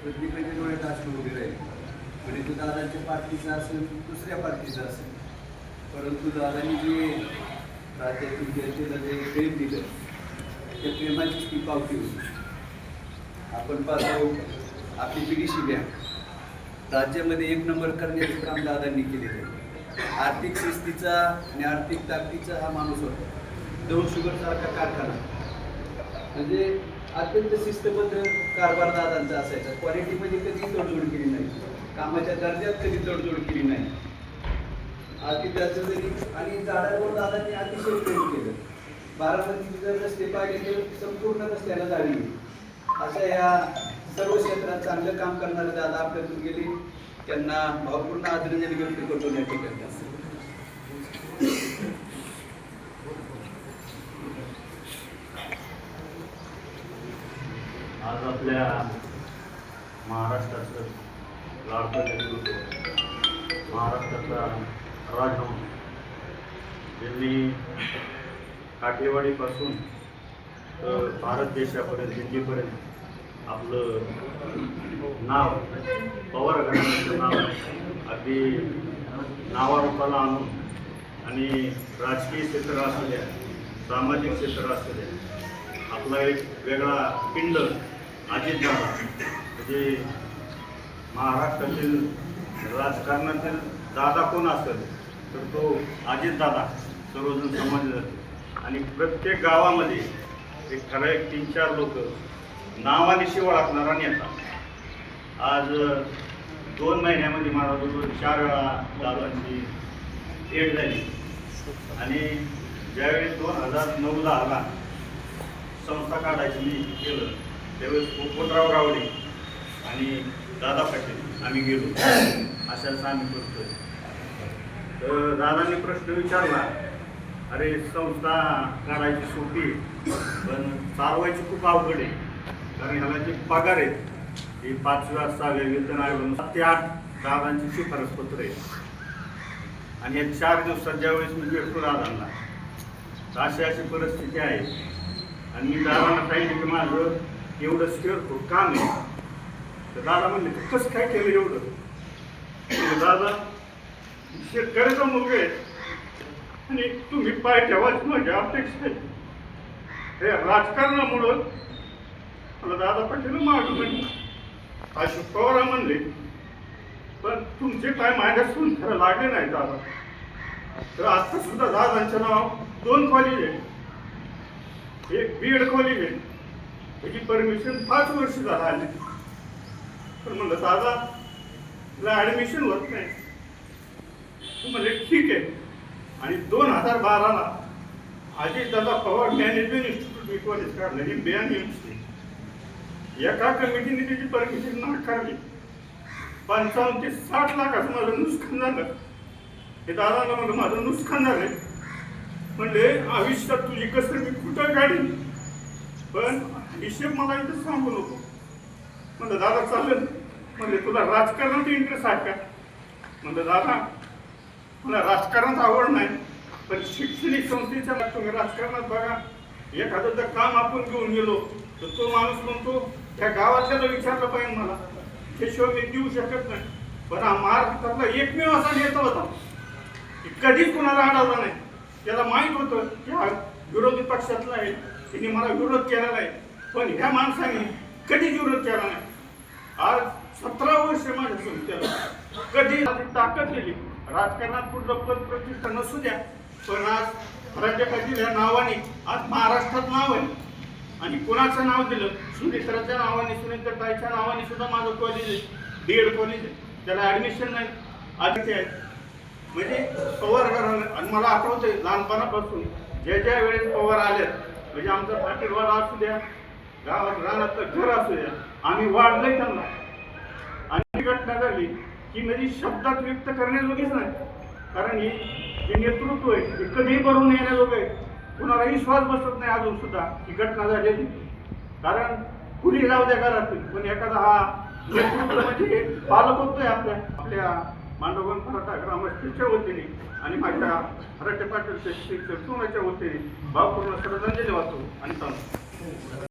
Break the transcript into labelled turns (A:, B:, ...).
A: प्रत्येकाच्या डोळ्यात अश्रू उभे राहील. म्हणजे तो दादांच्या पार्टीचा असेल, दुसऱ्या पार्टीचा असेल, परंतु दादांनी जे राज्यातील जनतेला जे प्रेम दिलं, त्या प्रेमाचीच ती पावती होती. आपण पाहतो आपली PDC बँक राज्यामध्ये 1 नंबर करण्याचं काम दादांनी केलेलं आहे. आर्थिक शिस्तीचा आणि आर्थिक ताकदीचा हा माणूस होता. दोन शुगरसारखा कारखाना म्हणजे अत्यंत शिस्तबद्ध कारभार दादांचा असायचा. क्वालिटीमध्ये कधी तडजोड केली नाही, कामाच्या दर्जात कधी तडजोड केली नाही. त्याचं जरी आणि झाडांवर दादांनी अतिशय प्रेम केलं. बारामतीचे जर रस्ते पाहिले तर संपूर्ण रस्त्याला जाळी. अशा या सर्व क्षेत्रात चांगलं काम करणारे दादा आपल्यातून गेले. त्यांना भावपूर्ण आदरांजली व्यक्त करतो या ठिकाणी.
B: आज आपल्या महाराष्ट्राचं लाडकं नेतृत्व, महाराष्ट्राचा राजहंस, ज्यांनी काठेवाडीपासून तर भारत देशापर्यंत, दिल्लीपर्यंत आपलं नाव, पवार घराण्याचं नाव अगदी नावारूपाला आणून, आणि राजकीय क्षेत्र असू द्या, सामाजिक क्षेत्र असू द्या, आपला एक वेगळा पिंड अजितदादा, म्हणजे महाराष्ट्रातील राजकारणातील दादा कोण असेल तर तो अजितदादा सर्वजण समजले जाते. आणि प्रत्येक गावामध्ये एक ठराविक 3-4 लोक नावानिशी ओळखणारा नेता. आज 2 महिन्यामध्ये मला 4 वेळा दादांची भेट झाली. आणि ज्यावेळी 2009-10ला संस्था काढायची मी केलं, त्यावेळेस पोपटराव गावडे आणि दादा पाटील आम्ही गेलो. अशाच आम्ही करतोय. तर दादांनी प्रश्न विचारला, अरे संस्था काढायची सोपी पण चालवायची खूप अवघड आहे, कारण ह्याला जे पगार आहेत ते 5व्या 6व्या वेतन आयोग 7 ते 8 दादांची शिफारस पत्र आहे. आणि या 4 दिवसात ज्यावेळेस मी भेटतो दादांना, तर अशी परिस्थिती आहे. आणि मी दादांना सांगितलं की माझं एवढं स्क्वेअर काम आहे. तर दादा म्हणले तू कसं काय केलं एवढं? दादा शेतकऱ्याचा मुलगा आहे आणि तुम्ही पाय ठेवायची माझी अपेक्षा आहे. हे राजकारणामुळं मला दादा पाटील मागं म्हणलं, अशोक पवार म्हणले, पण तुमचे काय माझ्यासून खरं लागले नाही दादा. तर आता सुद्धा दादांचं नाव 2 कॉलेज आहे, एक BEd कॉलेज आहे, त्याची परमिशन 5 वर्ष झाली. तर म्हणलं दादा तुला ॲडमिशन होत नाही. तू म्हणले ठीक आहे. आणि 2012ला अजितदादा पवार मॅनेजमेंट इन्स्टिट्यूट मी कॉलेज काढलं, ही BANIMC. एका कमिटीने त्याची परमिशन नाकारली. 55 ते 60 लाखाचं माझं नुकसान झालं. हे दादाला म्हणलं माझं नुकसान झालंय. म्हणले आयुष्यात तुझी कसर मी कुठं काढीन, पण हिशेब मला इथं सांगू नको. म्हणलं दादा चालेल. म्हणले तुला राजकारणात इंटरेस्ट आहे का? म्हणलं दादा मला राजकारणात आवड नाही, पण शैक्षणिक संस्थेच्या तुम्ही राजकारणात बघा. एखादं जर काम आपण घेऊन गेलो तर तो माणूस म्हणतो त्या गावातल्याला विचारलं पाहिजे मला, त्याशिवाय मी देऊ शकत नाही. पण हा महाराष्ट्रातला एकमेव असा नेता होता की कधीच कुणाला अडवला नाही. त्याला माहीत होतं की हा विरोधी पक्षातला आहे, त्यांनी मला विरोध केलेला आहे, पण ह्या माणसाने कधीच विरोध केला नाही. आज 17 वर्ष माझ्या संस्थेला कधी ताकद दिली. राजकारणात कुठलं पद प्रतिष्ठा नसू द्या, पण आज राज्यपाल या नावाने आज महाराष्ट्रात नाव आहे. आणि कोणाचं नाव दिलं? सुनेत्राच्या नावाने, सुनेत्राच्या नावाने सुद्धा माझं कॉलेज आहे, BEd कॉलेज आहे, त्याला ॲडमिशन नाही. आधी आहे म्हणजे पवार घराणं. आणि मला आठवतंय लहानपणापासून ज्या वेळेस पवार आले, म्हणजे आमचा पाटीलवाडा असू द्या, गावात रानातलं घर असू द्या, आम्ही वाढलंय त्यांना. आणि घटना झाली की म्हणजे शब्दात व्यक्त करण्याजोगीच नाही, कारण ही जे नेतृत्व आहे ते कधीही भरून येण्याजोगं आहे. कुणाला विश्वास बसत नाही अजून सुद्धा ही घटना झालेली. कारण कुणी जाऊ द्या घरातील, पण एखादा हा नेतृत्व म्हणजे पालक होतोय आपल्या मांडवगण मराठा ग्रामस्थांच्या वतीने आणि माझ्या मराठा पाटील सोनाच्या वतीने भावपूर्ण श्रद्धांजली वाहतो आणि सांगतो.